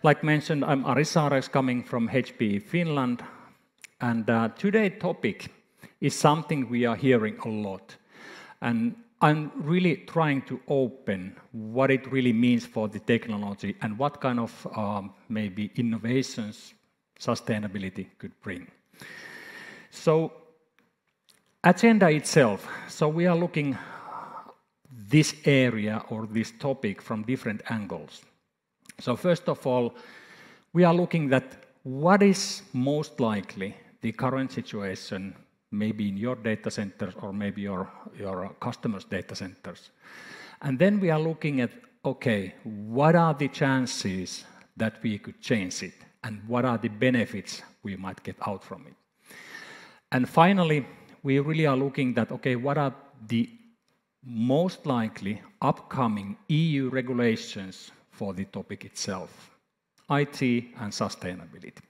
Like mentioned, I'm Ari Saareks coming from HPE Finland, and today's topic is something we are hearing a lot. And I'm really trying to open what it really means for the technology and what kind of maybe innovations sustainability could bring. So, agenda itself. So we are looking this area or this topic from different angles. So first of all, we are looking at what is most likely the current situation, maybe in your data centers or maybe your customers' data centers. And then we are looking at, okay, what are the chances that we could change it? And what are the benefits we might get out from it? And finally, we really are looking at, okay, what are the most likely upcoming EU regulations for the topic itself, IT and sustainability.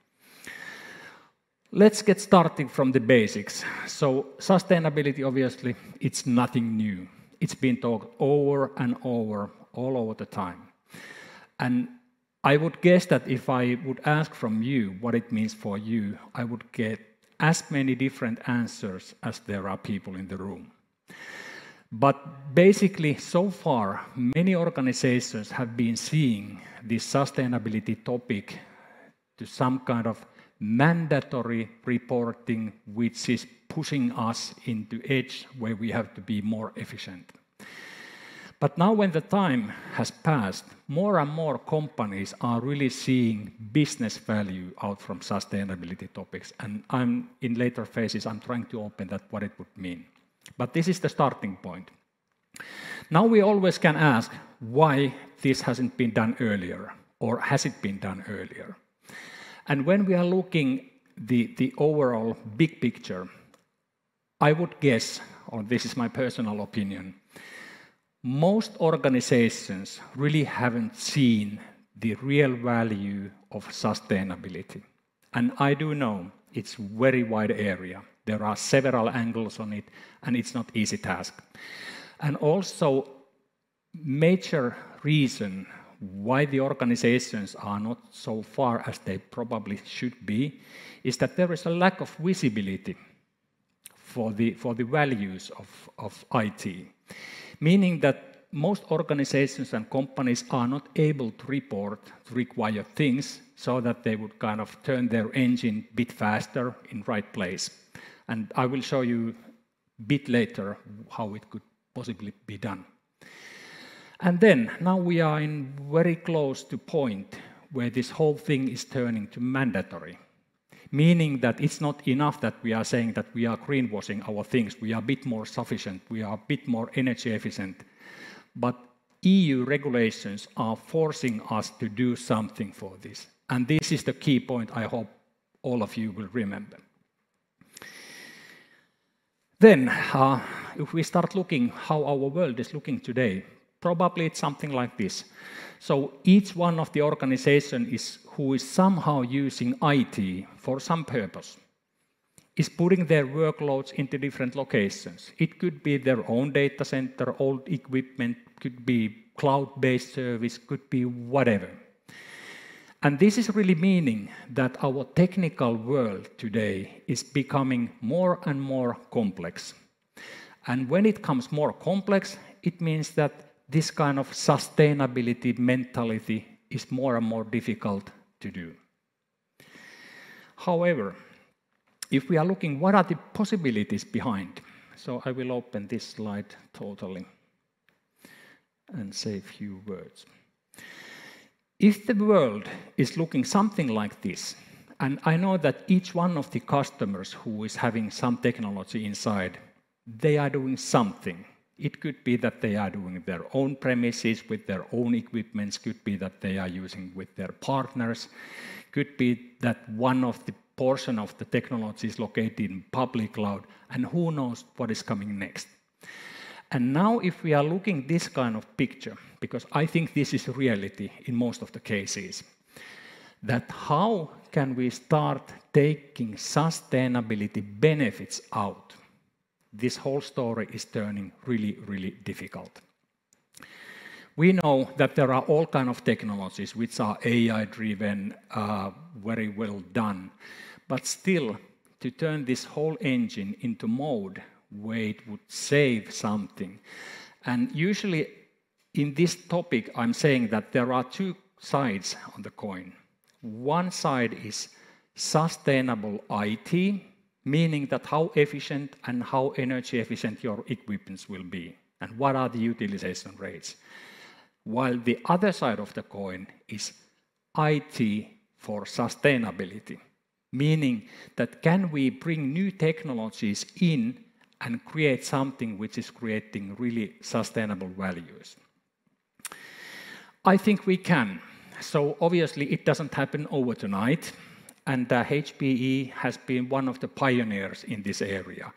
Let's get started from the basics. So sustainability, obviously, it's nothing new. It's been talked over and over, all over the time. And I would guess that if I would ask from you what it means for you, I would get as many different answers as there are people in the room. But basically, so far, many organizations have been seeing this sustainability topic to some kind of mandatory reporting, which is pushing us into edge where we have to be more efficient. But now when the time has passed, more and more companies are really seeing business value out from sustainability topics. And in later phases, I'm trying to open that what it would mean. But this is the starting point. Now we always can ask why this hasn't been done earlier, or has it been done earlier? And when we are looking the overall big picture, I would guess, or this is my personal opinion, most organizations really haven't seen the real value of sustainability. And I do know it's a very wide area. There are several angles on it, and it's not easy task. And also, major reason why the organizations are not so far as they probably should be is that there is a lack of visibility for the values of IT. Meaning that most organizations and companies are not able to report required things so that they would kind of turn their engine a bit faster in right place. And I will show you a bit later how it could possibly be done. And then, now we are in very close to point where this whole thing is turning to mandatory. Meaning that it's not enough that we are saying that we are greenwashing our things, we are a bit more sufficient, we are a bit more energy efficient. But EU regulations are forcing us to do something for this. And this is the key point I hope all of you will remember. Then, if we start looking how our world is looking today, probably it's something like this. So each one of the organizations who is somehow using IT for some purpose is putting their workloads into different locations. It could be their own data center, old equipment, could be cloud-based service, could be whatever. And this is really meaning that our technical world today is becoming more and more complex. And when it comes more complex, it means that this kind of sustainability mentality is more and more difficult to do. However, if we are looking what are the possibilities behind, so I will open this slide totally and say a few words. If the world is looking something like this, and I know that each one of the customers who is having some technology inside, they are doing something. It could be that they are doing their own premises with their own equipments, could be that they are using with their partners, could be that one of the portion of the technology is located in public cloud, and who knows what is coming next. And now if we are looking this kind of picture, because I think this is reality in most of the cases, that how can we start taking sustainability benefits out? This whole story is turning really, really difficult. We know that there are all kinds of technologies which are AI-driven, very well done, but still, to turn this whole engine into mode where it would save something. And usually in this topic, I'm saying that there are two sides on the coin. One side is sustainable IT, meaning that how efficient and how energy efficient your equipment will be, and what are the utilization rates. While the other side of the coin is IT for sustainability, meaning that can we bring new technologies in and create something which is creating really sustainable values. I think we can. So obviously it doesn't happen overnight, and HPE has been one of the pioneers in this area.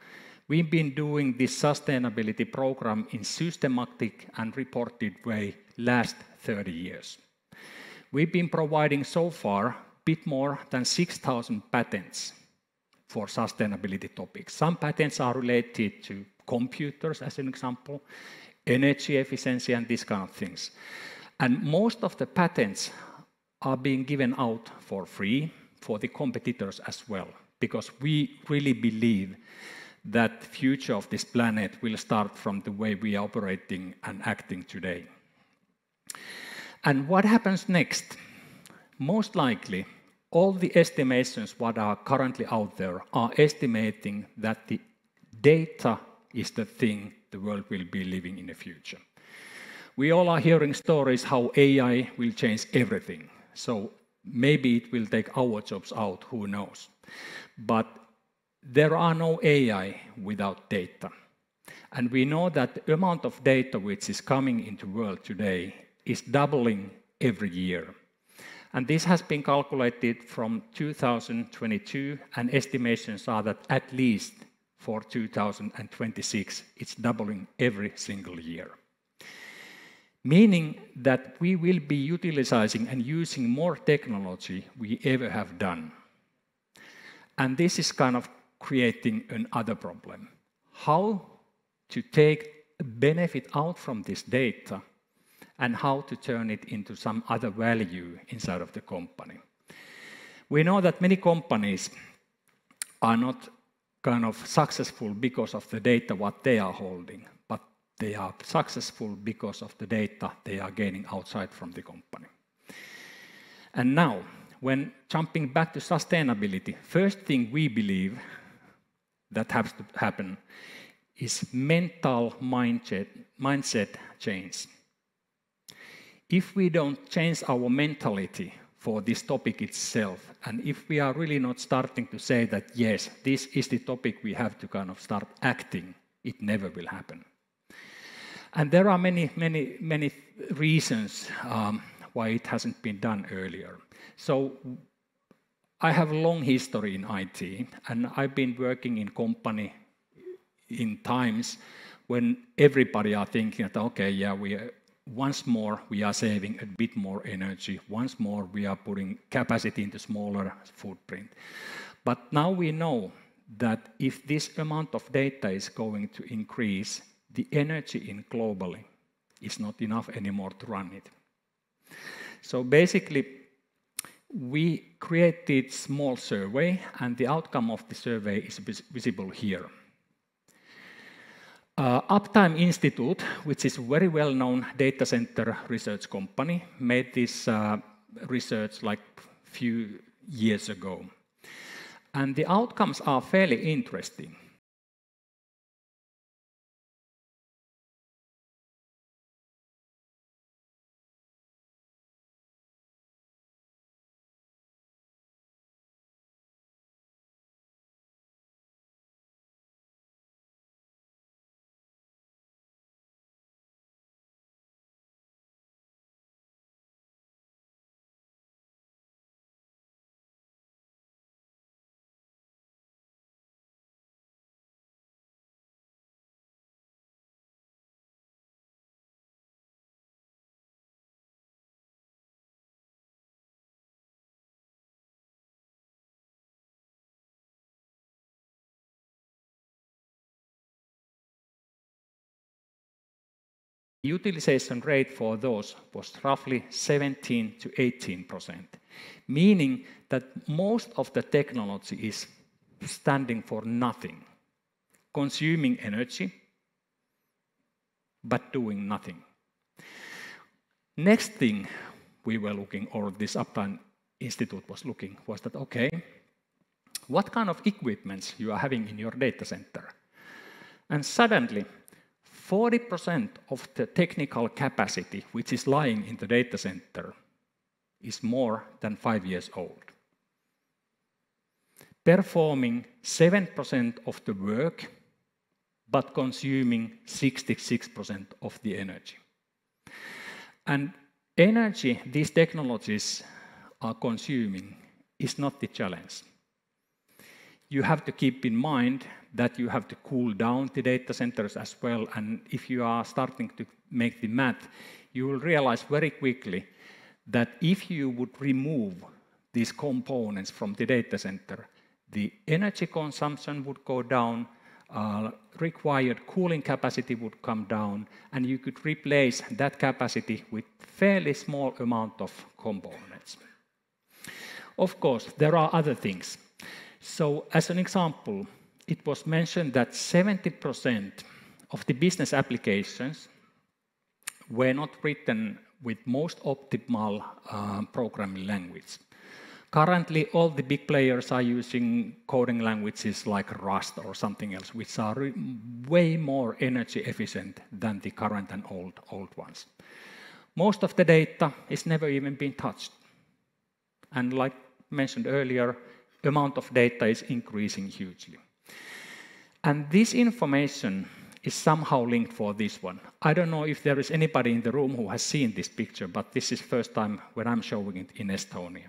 We've been doing this sustainability program in systematic and reported way last 30 years. We've been providing so far a bit more than 6,000 patents for sustainability topics. Some patents are related to computers, as an example, energy efficiency and these kind of things. And most of the patents are being given out for free for the competitors as well, because we really believe that the future of this planet will start from the way we are operating and acting today. And what happens next? Most likely, all the estimations what are currently out there are estimating that the data is the thing the world will be living in the future. We all are hearing stories how AI will change everything. So maybe it will take our jobs out, who knows. But there are no AI without data. And we know that the amount of data which is coming into the world today is doubling every year. And this has been calculated from 2022, and estimations are that at least for 2026, it's doubling every single year. Meaning that we will be utilizing and using more technology we ever have done. And this is kind of creating another problem. How to take benefit out from this data and how to turn it into some other value inside of the company. We know that many companies are not kind of successful because of the data what they are holding, but they are successful because of the data they are gaining outside from the company. And now, when jumping back to sustainability, first thing we believe that has to happen is mental mindset change. If we don't change our mentality for this topic itself, and if we are really not starting to say that, yes, this is the topic we have to kind of start acting, it never will happen. And there are many reasons why it hasn't been done earlier. So I have a long history in IT, and I've been working in company in times when everybody are thinking that, okay, yeah, once more we are saving a bit more energy, once more we are putting capacity into smaller footprint. But now we know that if this amount of data is going to increase, the energy in globally is not enough anymore to run it. So basically, we created a small survey, and the outcome of the survey is visible here. Uptime Institute, which is a very well-known data center research company, made this research like a few years ago. And the outcomes are fairly interesting. utilization rate for those was roughly 17 to 18%, meaning that most of the technology is standing for nothing, consuming energy, but doing nothing. Next thing we were looking, or this Uptime Institute was looking, was that, okay, what kind of equipments you are having in your data center? And suddenly, 40% of the technical capacity which is lying in the data center is more than 5 years old, performing 7% of the work, but consuming 66% of the energy. And energy these technologies are consuming is not the challenge. You have to keep in mind that you have to cool down the data centers as well, and if you are starting to make the math, you will realize very quickly that if you would remove these components from the data center, the energy consumption would go down, required cooling capacity would come down, and you could replace that capacity with fairly small amount of components. Of course, there are other things. So as an example, it was mentioned that 70% of the business applications were not written with most optimal programming language. Currently, all the big players are using coding languages like Rust or something else, which are way more energy efficient than the current and old ones. Most of the data is never even been touched. And like mentioned earlier, the amount of data is increasing hugely. And this information is somehow linked for this one. I don't know if there is anybody in the room who has seen this picture, but this is first time when I'm showing it in Estonia.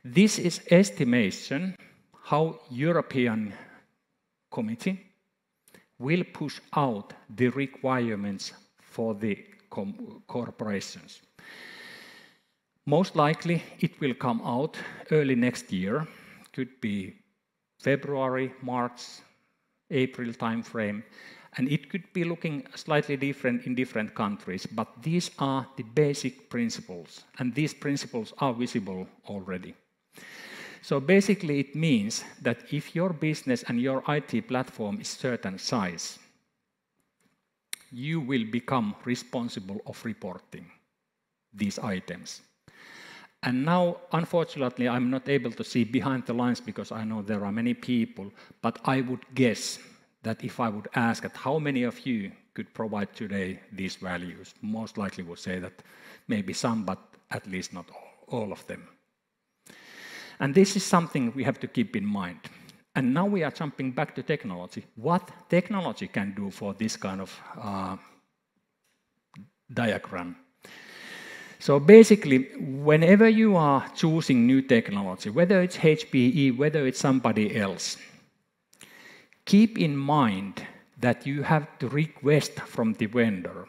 This is estimation how European Committee will push out the requirements for the corporations. Most likely it will come out early next year, could be February, March, April timeframe, and it could be looking slightly different in different countries, but these are the basic principles, and these principles are visible already. So basically it means that if your business and your IT platform is certain size, you will become responsible of reporting these items. And now, unfortunately, I'm not able to see behind the lines because I know there are many people, but I would guess that if I would ask at how many of you could provide today these values, most likely would say that maybe some, but at least not all of them. And this is something we have to keep in mind. And now we are jumping back to technology. What technology can do for this kind of diagram? So basically, whenever you are choosing new technology, whether it's HPE, whether it's somebody else, keep in mind that you have to request from the vendor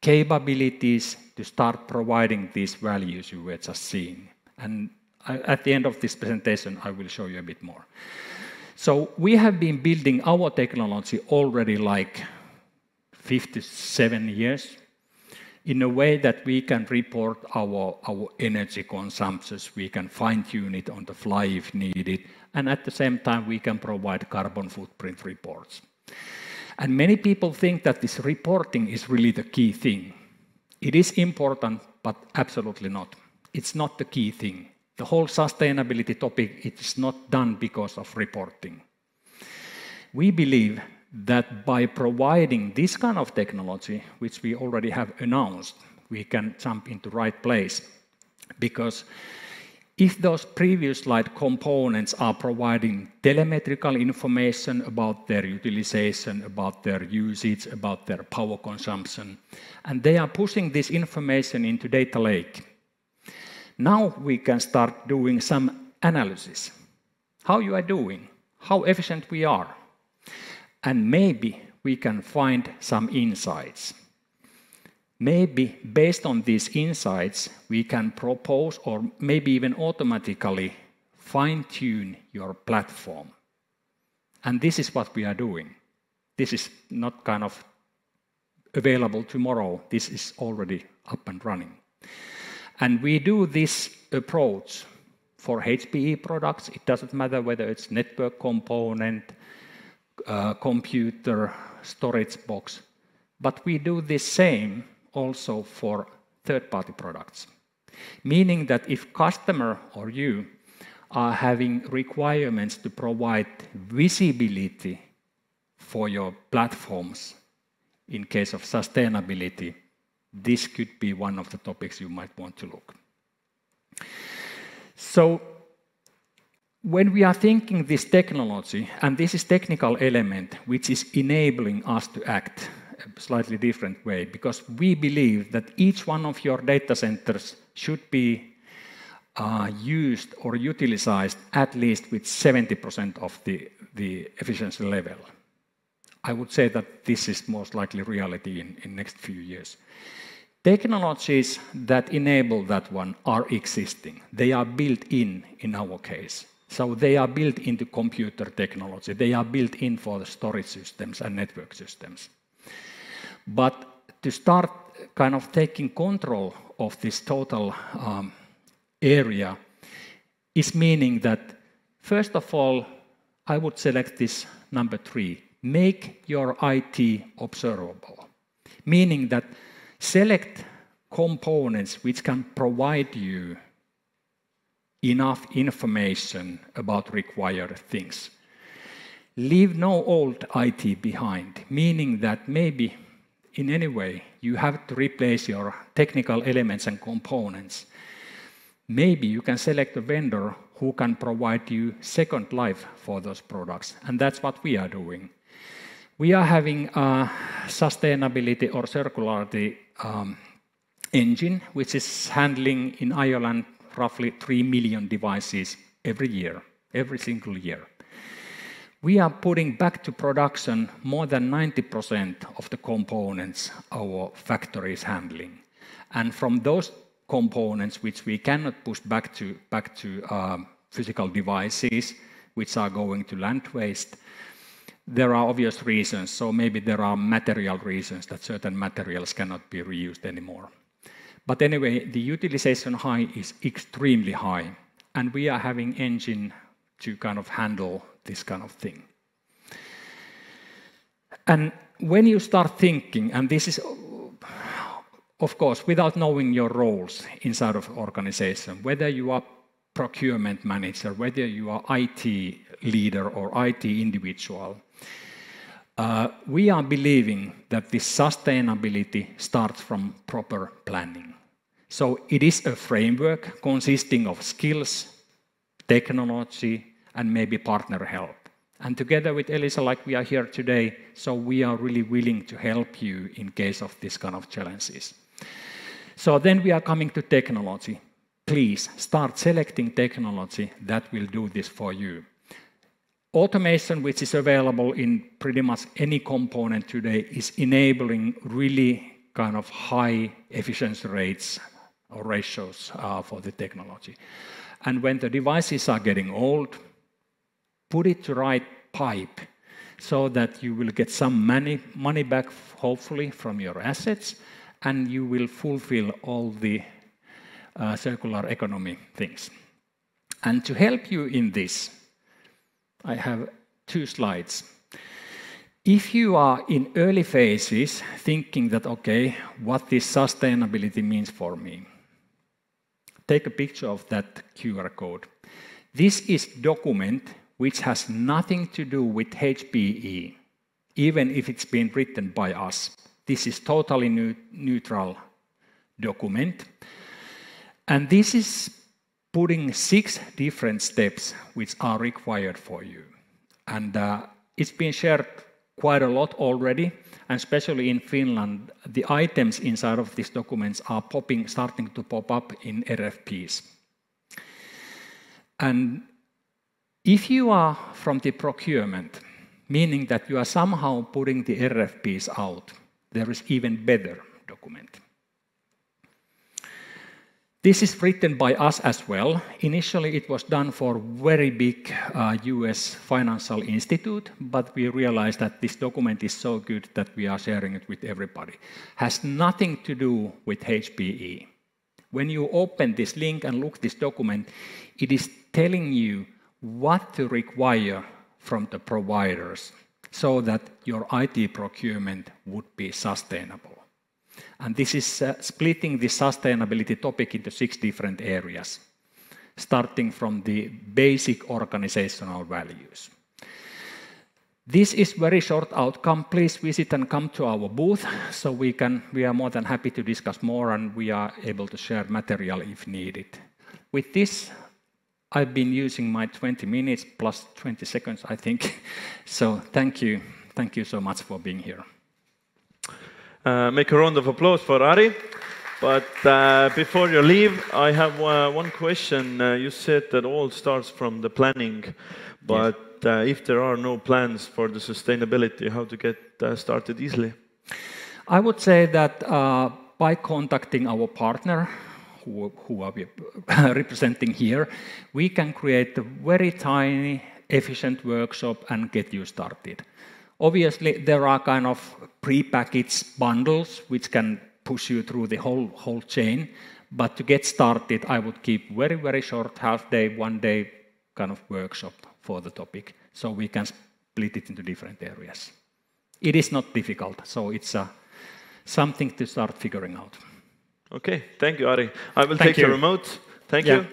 capabilities to start providing these values you were just seeing. And at the end of this presentation, I will show you a bit more. So we have been building our technology already like 57 years in a way that we can report our energy consumptions, we can fine-tune it on the fly if needed, and at the same time we can provide carbon footprint reports. And many people think that this reporting is really the key thing. It is important, but absolutely not. It's not the key thing. The whole sustainability topic, it is not done because of reporting. We believe that by providing this kind of technology, which we already have announced, we can jump into the right place. Because if those previous slide components are providing telemetrical information about their utilization, about their usage, about their power consumption, and they are pushing this information into data lake, now we can start doing some analysis. How you are doing, how efficient we are, and maybe we can find some insights. Maybe based on these insights, we can propose or maybe even automatically fine-tune your platform. And this is what we are doing. This is not kind of available tomorrow. This is already up and running. And we do this approach for HPE products. It doesn't matter whether it's network component, computer, storage box, but we do the same also for third-party products. Meaning that if customer or you are having requirements to provide visibility for your platforms in case of sustainability, this could be one of the topics you might want to look. So when we are thinking this technology, and this is technical element which is enabling us to act a slightly different way, because we believe that each one of your data centers should be used or utilized at least with 70% of the efficiency level. I would say that this is most likely reality in next few years. Technologies that enable that one are existing. They are built in our case. So they are built into computer technology. They are built in for the storage systems and network systems. But to start kind of taking control of this total area is meaning that, first of all, I would select this number 3. Make your IT observable. Meaning that select components which can provide you enough information about required things. Leave no old IT behind, meaning that maybe in any way you have to replace your technical elements and components. Maybe you can select a vendor who can provide you second life for those products, and that's what we are doing. We are having a sustainability or circularity engine, which is handling in Ireland roughly 3 million devices every year, every single year. We are putting back to production more than 90% of the components our factory is handling. And from those components which we cannot push back to physical devices, which are going to land waste, there are obvious reasons. So maybe there are material reasons that certain materials cannot be reused anymore. But anyway, the utilization high is extremely high, and we are having engine to kind of handle this kind of thing. And when you start thinking, and this is, of course, without knowing your roles inside of organization, whether you are procurement manager, whether you are IT leader or IT individual, we are believing that this sustainability starts from proper planning. So it is a framework consisting of skills, technology, and maybe partner help. And together with Elisa, like we are here today, so we are really willing to help you in case of this kind of challenges. So then we are coming to technology. Please start selecting technology that will do this for you. Automation, which is available in pretty much any component today, is enabling really kind of high efficiency rates or ratios for the technology. And when the devices are getting old, put it to right pipe so that you will get some money back, hopefully, from your assets, and you will fulfill all the circular economy things. And to help you in this, I have 2 slides. If you are in early phases thinking that, okay, what this sustainability means for me, take a picture of that QR code. This is document which has nothing to do with HPE, even if it's been written by us. This is totally neutral document. And this is putting 6 different steps which are required for you. And it's been shared quite a lot already, and especially in Finland, the items inside of these documents are starting to pop up in RFPs. And if you are from the procurement, meaning that you are somehow putting the RFPs out, there is even better document. This is written by us as well. Initially, it was done for very big US financial institute, but we realized that this document is so good that we are sharing it with everybody. Has nothing to do with HPE. When you open this link and look this document, it is telling you what to require from the providers so that your IT procurement would be sustainable. And this is splitting the sustainability topic into 6 different areas, starting from the basic organizational values. This is very short outcome. Please visit and come to our booth so we are more than happy to discuss more, and we are able to share material if needed. With this, I've been using my 20 minutes plus 20 seconds, I think. So thank you. Thank you so much for being here. Make a round of applause for Ari. But before you leave, I have one question. You said that all starts from the planning, but yes. If there are no plans for the sustainability, how to get started easily? I would say that by contacting our partner, who are we representing here, we can create a very tiny, efficient workshop and get you started. Obviously, there are kind of pre-packaged bundles which can push you through the whole chain. But to get started, I would keep very, very short, half-day, one-day kind of workshop for the topic. So we can split it into different areas. It is not difficult, so it's something to start figuring out. Okay, thank you, Ari. I will take the remote. Thank you.